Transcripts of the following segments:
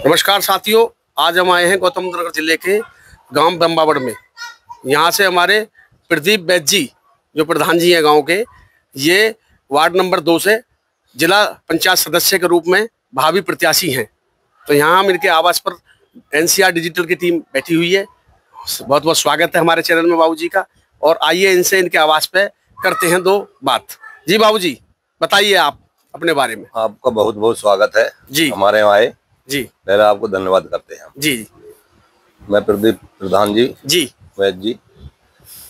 नमस्कार साथियों, आज हम आए हैं गौतम बुद्ध नगर जिले के गांव बम्बावड़ में। यहाँ से हमारे प्रदीप बैद जी जो प्रधान जी हैं गांव के, ये वार्ड नंबर 2 से जिला पंचायत सदस्य के रूप में भावी प्रत्याशी हैं। तो यहाँ हम इनके आवास पर एनसीआर डिजिटल की टीम बैठी हुई है। बहुत बहुत स्वागत है हमारे चैनल में बाबू जी का। और आइए इनसे इनके आवास पे करते हैं दो बात। जी बाबू जी, बताइए आप अपने बारे में। आपका बहुत बहुत स्वागत है जी हमारे यहाँ आए जी। पहले आपको धन्यवाद करते हैं जी मैं प्रदीप प्रधान जी जी वैद जी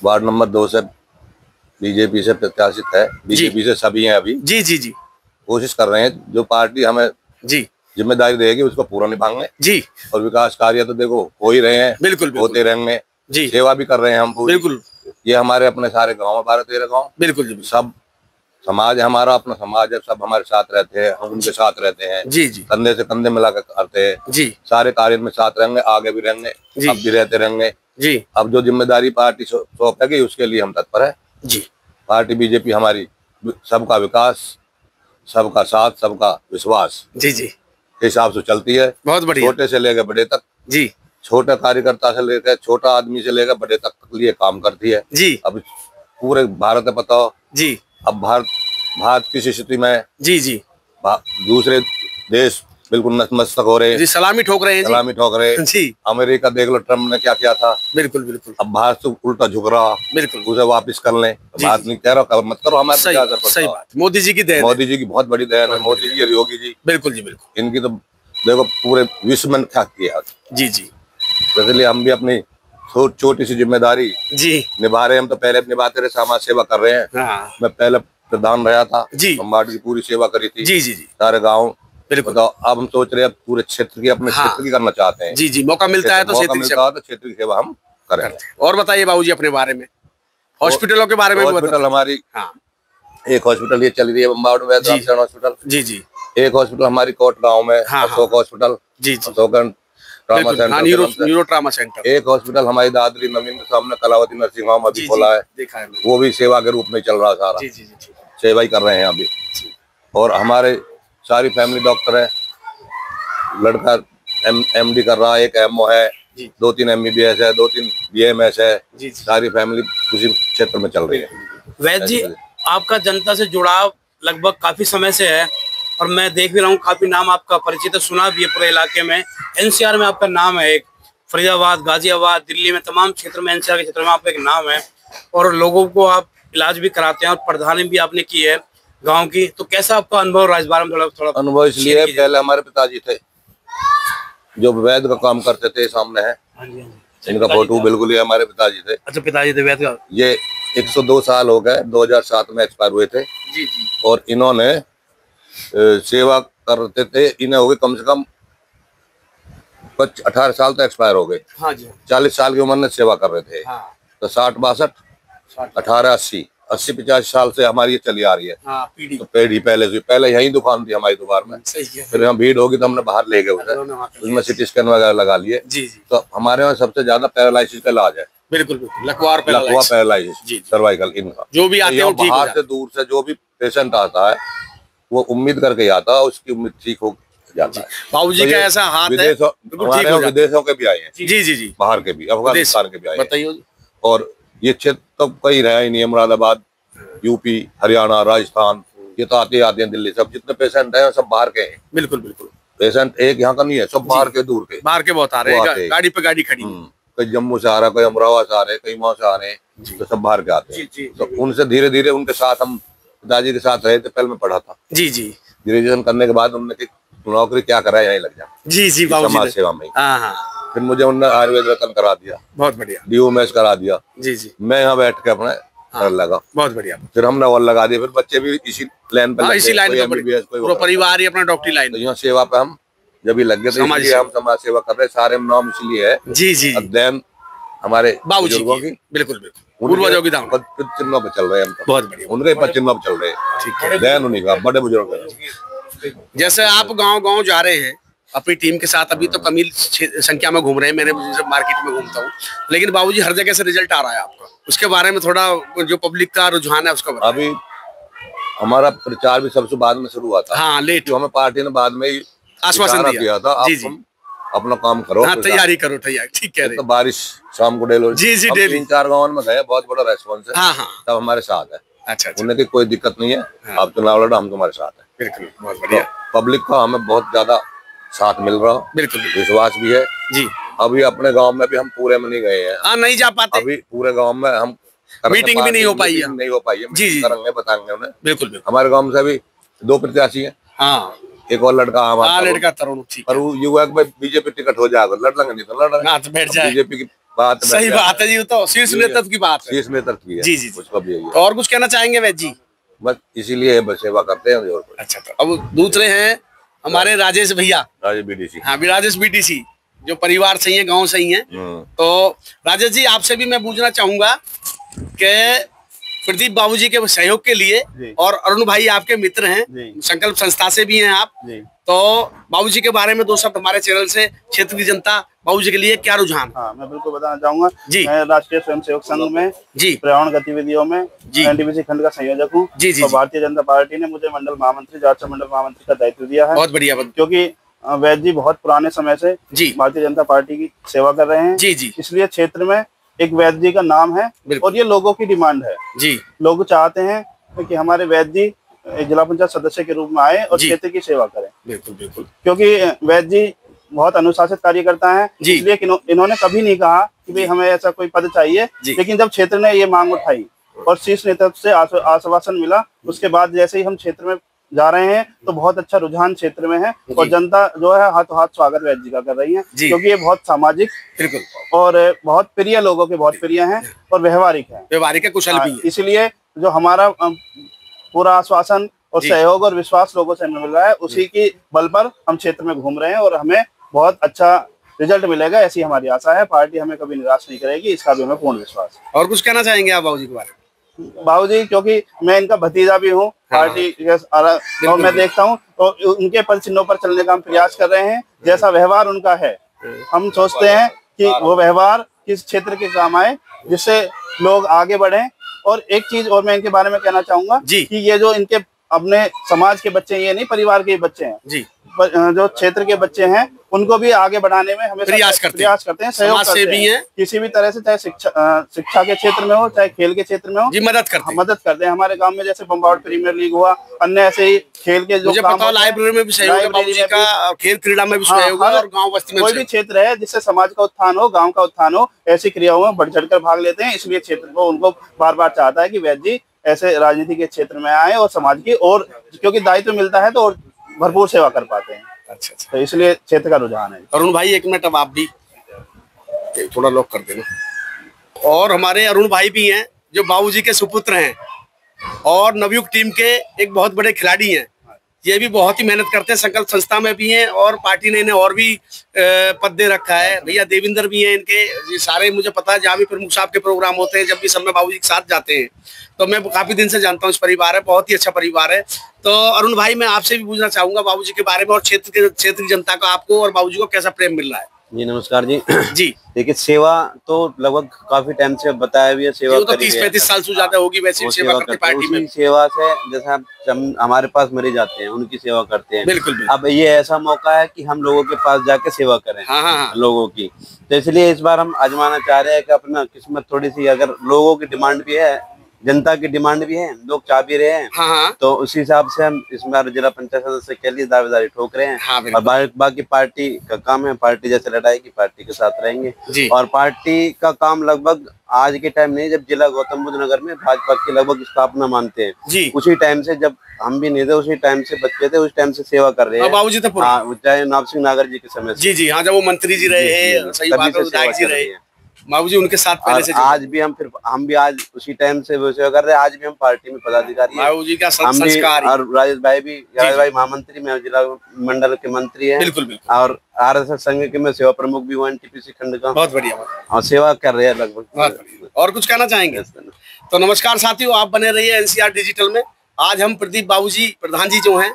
वार्ड नंबर 2 से बीजेपी से प्रत्याशित है। बीजेपी से सभी हैं अभी। जी जी जी कोशिश कर रहे हैं जो पार्टी हमें जी जिम्मेदारी देगी उसको पूरा निभाएंगे जी। और विकास कार्य तो देखो हो ही रहे हैं, बिल्कुल होते रहेंगे जी। सेवा भी कर रहे हैं हम पूरी। बिल्कुल, ये हमारे अपने सारे गाँव है, 12-13 गाँव। बिल्कुल जी। सब समाज है हमारा, अपना समाज है, सब हमारे साथ रहते हैं, हम उनके साथ रहते हैं जी जी। कंधे से कंधे मिलाकर करते हैं जी। सारे कार्य में साथ रहेंगे, आगे भी रहेंगे, अब भी रहते रहेंगे जी। अब जो जिम्मेदारी पार्टी सौंपेगी उसके लिए हम तत्पर है जी। पार्टी बीजेपी हमारी सबका विकास, सबका साथ, सबका विश्वास जी जी हिसाब से चलती है। बहुत बढ़िया। छोटे से लेकर बड़े तक जी। छोटा कार्यकर्ता से लेकर छोटा आदमी से लेकर बड़े तक के लिए काम करती है जी। अब पूरे भारत में बताओ जी। अब भारत की स्थिति में जी जी दूसरे देश बिल्कुल नतमस्तक हो रहे हैं जी, सलामी ठोक रहे हैं। सलामी ठोक रहे हैं जी। अमेरिका देख लो, ट्रम्प ने क्या किया था। बिल्कुल बिल्कुल। अब भारत से उल्टा झुक रहा, बिल्कुल उसे वापस कर लें। बात नहीं कह रहा मत करो, हमारे सही बात। मोदी जी की देन, मोदी जी की बहुत बड़ी देन है। मोदी जी और योगी जी, बिल्कुल जी बिल्कुल। इनकी तो देखो पूरे विश्व में क्या किया। जी जी। इसलिए हम भी अपनी छोटी सी जिम्मेदारी जी निभा रहे हैं। हम तो पहले निभाते रहे, समाज सेवा कर रहे हैं। हाँ। मैं पहले प्रधान रहा था जी। वार्ड की पूरी सेवा करी थी। जी जी जी सारे गाँव। बिल्कुल। तो अब हम सोच रहे हैं पूरे क्षेत्र की, अपने क्षेत्र की करना चाहते हैं। जी जी, मौका मिलता है तो क्षेत्र की सेवा हम करें। और बताइए बाबूजी अपने बारे में, हॉस्पिटलों के बारे में। हॉस्पिटल हमारी, हाँ। एक हॉस्पिटल ये चल रही है बम्बावड़ में हॉस्पिटल। जी जी। एक हॉस्पिटल हमारी कोट गाँव में अशोक हॉस्पिटल। जी जी। Trauma centre, neuro trauma centre. एक हॉस्पिटल हमारी दादरी नवीन के सामने कलावती नर्सिंग होम अभी खोला है, देखा है वो भी सेवा के रूप में चल रहा सारा। जी जी जी, सेवा ही कर रहे हैं अभी। और हमारे सारी फैमिली डॉक्टर है, लड़का MD कर रहा है, एक MO है, 2-3 MBBS है, 2-3 BMS है। सारी फैमिली उसी क्षेत्र में चल रही है। वैद जी, आपका जनता से जुड़ाव लगभग काफी समय से है और मैं देख भी रहा हूँ काफी नाम आपका परिचित सुना भी है पूरे इलाके में। NCR में आपका नाम है, एक फरीदाबाद, गाजियाबाद, दिल्ली में तमाम क्षेत्र में NCR के क्षेत्र में आपका एक नाम है और लोगों को आप इलाज भी कराते हैं और प्रधानी भी आपने की है गाँव की। तो कैसा आपका अनुभव रहा इस बारे में? थोड़ा अनुभव इसलिए पहले हमारे पिताजी थे जो वैद का काम करते थे, सामने है इनका फोटो बिल्कुल ही हमारे पिताजी थे। अच्छा, पिताजी थे वैद का। ये 102 साल हो गए, 2007 में एक्सपायर हुए थे। जी जी। और इन्होंने सेवा करते थे, इन्हें हो गए कम से कम 18 साल तो एक्सपायर हो गए। हाँ जी। 40 साल की उम्र में सेवा कर रहे थे। हाँ। तो 60-62 18-80 80-85 साल से हमारी ये चली आ रही है। हाँ, पीढ़ी। तो पीढ़ी पहले यही दुकान थी हमारी दुकान में। फिर यहाँ भीड़ होगी तो हमने बाहर ले गए उसे, उसमें CT स्कैन वगैरह लगा लिए। जी जी। तो हमारे यहाँ सबसे ज्यादा पैरालिसिस का इलाज है। बिल्कुल बिल्कुल। लकवा पैरालिसिस सर्वाइकल इनका जो भी आते हैं बाहर से दूर से जो भी पेशेंट आता है वो उम्मीद करके आता है, उसकी उम्मीद ठीक हो जाता है। बाबूजी का ऐसा हाथ है। विदेशों के भी आए हैं। जी जी जी। बाहर के भी, अफगानिस्तान के भी आए हैं। बताइए। और ये क्षेत्र तो कहीं रहा ही नहीं, मुरादाबाद, यूपी, हरियाणा, राजस्थान, ये तो आते हैं दिल्ली। सब जितने पेशेंट हैं सब बाहर के हैं। बिल्कुल बिल्कुल। पेशेंट एक यहाँ का नहीं है, सब बाहर के, दूर के, बाहर के बहुत आ रहे हैं। गाड़ी पे गाड़ी खड़ी, कोई जम्मू से आ रहा है, कोई अमरावती से आ रहे हैं, कई वहां से आ रहे हैं, तो सब बाहर के आते हैं। तो उनसे धीरे धीरे उनके साथ हम पिताजी के साथ रहे थे। पहले मैं पढ़ा था। जी जी। ग्रेजुएशन करने के बाद उन्होंने नौकरी क्या करा है, यहीं लग जा। जी जी। समाज सेवा में। फिर मुझे उन्होंने आयुर्वेद रत्न करा दिया। बहुत बढ़िया। DOMS करा दिया। जी जी। मैं यहाँ बैठ के अपने लगा। बहुत बढ़िया। फिर हमने और लगा दिया। फिर बच्चे भी इसी लाइन पे, इसी लाइन पे, परिवार ही अपना डॉक्टरी लाइन। तो यहाँ सेवा पे हम जब भी लग गए थे, इसलिए हम समाज सेवा कर रहे हैं। सारे नाम इसलिए है। जी जी। अध्ययन हमारे बुजुर्गों की, बिल्कुल बिल्कुल, पूर्वजों की चिन्हों पे चल रहे हैं हम। बहुत बढ़िया। उनके पद चिन्हों पे चल रहे हैं। ठीक है। अध्ययन उन्हीं का, बड़े बुजुर्ग। जैसे आप गाँव जा रहे हैं अपनी टीम के साथ, अभी तो कमी संख्या में घूम रहे हैं, मैंने मार्केट में घूमता हूँ, लेकिन बाबूजी हर जगह से रिजल्ट आ रहा है आपका। उसके बारे में थोड़ा, जो पब्लिक का रुझान है उसका अभी हमारा प्रचार भी सबसे बाद में शुरू हुआ था। हाँ, लेट। हमें पार्टी ने बाद में ही आश्वासन दिया था। जी जी। अपना काम करो। हाँ, तैयारी करो, तैयारी, ठीक कह रहे तो बारिश शाम को डेलो जी जी, डेली 3-4 गाँव में गए, बहुत बड़ा रेस्पॉन्स है। हाँ हाँ, सब हमारे साथ है। अच्छा, उन्हें की कोई दिक्कत नहीं है। हाँ। आप चुनाव लड़ो, हम तुम्हारे साथ है। बिल्कुल, बहुत बढ़िया। तो पब्लिक का हमें बहुत ज्यादा साथ मिल रहा, बिल्कुल विश्वास भी है जी। अभी अपने गांव में भी हम पूरे में नहीं गए हैं। हाँ, नहीं जा पाते, अभी पूरे गांव में हम मीटिंग भी नहीं हो पाई है, नहीं हो पाई है। जी जी, करेंगे, बताएंगे उन्हें। बिल्कुल बिल्कुल। हमारे गांव में से भी 2 प्रत्याशी हैं। हाँ, एक और लड़का हमारा, लड़का तरुण, ठीक है। और वो युवा में बीजेपी टिकट हो जाएगा, लड़ लेंगे, नहीं तो लड़ रहे, तो बैठ जाए, बीजेपी की बात। सही बात है जी, तो शीर्ष नेतृत्व की बात है, शीर्ष नेतृत्व की है जी जी, उसका भी यही है। तो और कुछ कहना चाहेंगे वैद्य जी? बस इसीलिए बस सेवा करते हैं। और अच्छा, तो अब दूसरे हैं हमारे राजेश भैया, राजेश बीडीसी। हाँ, राजेश बीडीसी, जो परिवार सही है, गांव सही है। तो राजेश जी, आपसे भी मैं पूछना चाहूंगा कि प्रदीप बाबूजी के सहयोग के लिए, और अरुण भाई आपके मित्र हैं, संकल्प संस्था से भी हैं आप, तो बाबूजी के बारे में 2 शब्द हमारे चैनल से, क्षेत्र की जनता बाबूजी के लिए क्या रुझान? हाँ, मैं बिल्कुल बताना चाहूंगा जी। मैं राष्ट्रीय स्वयंसेवक संघ में जी पर्यावरण गतिविधियों में एनटीपीसी खंड का संयोजक हूँ। जी जी, और भारतीय जनता पार्टी ने मुझे मंडल महामंत्री, जांच मंडल महामंत्री का दायित्व दिया है। बहुत बढ़िया, क्योंकि वैद्य जी बहुत पुराने समय से भारतीय जनता पार्टी की सेवा कर रहे हैं। जी जी, इसलिए क्षेत्र में एक वैद्य जी का नाम है, और ये लोगों की डिमांड है जी। लोग चाहते हैं कि हमारे वैद्य जी जिला पंचायत सदस्य के रूप में आए और क्षेत्र की सेवा करें। बिल्कुल बिल्कुल, क्योंकि वैद्य जी बहुत अनुशासित कार्यकर्ता है, इसलिए इन्होंने कभी नहीं कहा कि भाई हमें ऐसा कोई पद चाहिए। लेकिन जब क्षेत्र ने ये मांग उठाई और शीर्ष नेतृत्व से आश्वासन मिला, उसके बाद जैसे ही हम क्षेत्र में जा रहे हैं तो बहुत अच्छा रुझान क्षेत्र में है, और जनता जो है हाथों हाथ स्वागत वैद्य जी का कर रही है, क्योंकि ये बहुत सामाजिक और बहुत प्रिय, लोगों के बहुत प्रिय हैं और व्यवहारिक है, कुशल भी है। इसलिए जो हमारा पूरा आश्वासन और सहयोग और विश्वास लोगों से मिल रहा है, उसी की बल पर हम क्षेत्र में घूम रहे हैं, और हमें बहुत अच्छा रिजल्ट मिलेगा, ऐसी हमारी आशा है। पार्टी हमें कभी निराश नहीं करेगी, इसका भी हमें पूर्ण विश्वास है। और कुछ कहना चाहेंगे आप बाबूजी के बारे में? बाबूजी, क्योंकि मैं इनका भतीजा भी हूँ, पार्टी और मैं देखता हूँ तो उनके पद चिन्हों पर चलने का हम प्रयास कर रहे हैं। जैसा व्यवहार उनका है, हम सोचते हैं कि वो व्यवहार किस क्षेत्र के काम आए, जिससे लोग आगे बढ़े। और एक चीज और मैं इनके बारे में कहना चाहूंगा कि ये जो इनके अपने समाज के बच्चे, ये नहीं परिवार के बच्चे हैं जी, जो क्षेत्र के बच्चे हैं, उनको भी आगे बढ़ाने में हमें प्रयास करते हैं, सहयोग करते हैं। किसी भी तरह से, चाहे शिक्षा के क्षेत्र में हो, चाहे खेल के क्षेत्र में हो, मदद करते हैं। हमारे गांव में जैसे बम्बावड़ प्रीमियर लीग हुआ, अन्य ऐसे ही खेल के जो काम, लाइब्रेरी में भी सहयोग है बाबूजी का, खेल क्रीड़ा में भी सहयोग है, और गांव बस्ती में कोई भी क्षेत्र है जिससे समाज का उत्थान हो, गाँव का उत्थान हो, ऐसी क्रियाओं में बढ़ चढ़ कर भाग लेते हैं। इसलिए क्षेत्र को उनको बार बार चाहता है कि वैद्य जी ऐसे राजनीति के क्षेत्र में आए और समाज की, और क्योंकि दायित्व मिलता है तो और भरपूर सेवा कर पाते हैं। अच्छा, तो इसलिए क्षेत्र का रुझान है। अरुण भाई, 1 मिनट, अब आप भी थोड़ा लॉक कर देना। और हमारे अरुण भाई भी हैं, जो बाबूजी के सुपुत्र हैं और नवयुग टीम के एक बहुत बड़े खिलाड़ी हैं। ये भी बहुत ही मेहनत करते हैं, संकल्प संस्था में भी हैं, और पार्टी ने इन्हें और भी पद दे रखा है। भैया देविंदर भी हैं इनके, ये सारे मुझे पता है, जहाँ भी प्रमुख साहब के प्रोग्राम होते हैं, जब भी सब में बाबूजी के साथ जाते हैं, तो मैं काफी दिन से जानता हूँ इस परिवार है, बहुत ही अच्छा परिवार है। तो अरुण भाई, मैं आपसे भी पूछना चाहूंगा बाबूजी के बारे में, और क्षेत्र की जनता का आपको और बाबूजी को कैसा प्रेम मिल रहा है? जी नमस्कार जी। जी देखिए, सेवा तो लगभग काफी टाइम से बताया भी है, सेवा तो 30-35 साल से ज्यादा होगी वैसे सेवा करते पार्टी में। सेवा से जैसे हमारे पास मरीज आते हैं, उनकी सेवा करते हैं। बिल्कुल। अब ये ऐसा मौका है कि हम लोगों के पास जाके सेवा करें। हाँ। लोगों की, तो इसलिए इस बार हम आजमाना चाह रहे हैं कि अपना किस्मत थोड़ी सी, अगर लोगों की डिमांड भी है, जनता की डिमांड भी है, लोग चाह भी रहे हैं, हाँ। तो उसी हिसाब से हम इस बार जिला पंचायत सदस्य के लिए दावेदारी ठोक रहे हैं। हाँ, और बाकी पार्टी का काम है, पार्टी जैसे लड़ाएगी पार्टी के साथ रहेंगे। और पार्टी का काम लगभग आज के टाइम नहीं, जब जिला गौतम बुद्ध नगर में भाजपा की लगभग स्थापना मानते हैं, उसी टाइम से, जब हम भी नहीं थे उसी टाइम से, बच्चे थे उस टाइम से सेवा कर रहे हैं बाबूजी। तो चाहे नवाब सिंह नागर जी के समय से, जी हाँ, जब वो मंत्री जी रहे हैं, सही बात है, विधायक जी रहे, बाबूजी उनके साथ पहले से। आज भी हम भी आज उसी टाइम से सेवा कर रहे हैं। आज भी हम पार्टी में पदाधिकारी हैं, बाबूजी का संस्कार। और राजेश भाई महामंत्री में, जिला मंडल के मंत्री हैं। बिल्कुल। और RSS संघ के मैं सेवा प्रमुख भी हूँ, NTPC खंड का। बहुत बढ़िया, और सेवा कर रहे हैं लगभग। और कुछ कहना चाहेंगे? तो नमस्कार साथियों, आप बने रहिए NCR डिजिटल में। आज हम प्रदीप बाबूजी प्रधान जी जो हैं,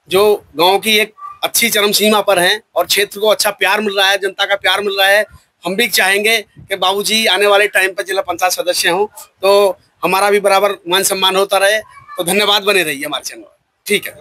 जो गाँव की एक अच्छी चरम सीमा पर हैं, और क्षेत्र को अच्छा प्यार मिल रहा है, जनता का प्यार मिल रहा है। हम भी चाहेंगे कि बाबूजी आने वाले टाइम पर जिला पंचायत सदस्य हों, तो हमारा भी बराबर मान सम्मान होता रहे। तो धन्यवाद, बने रहिए हमारे चैनल। ठीक है।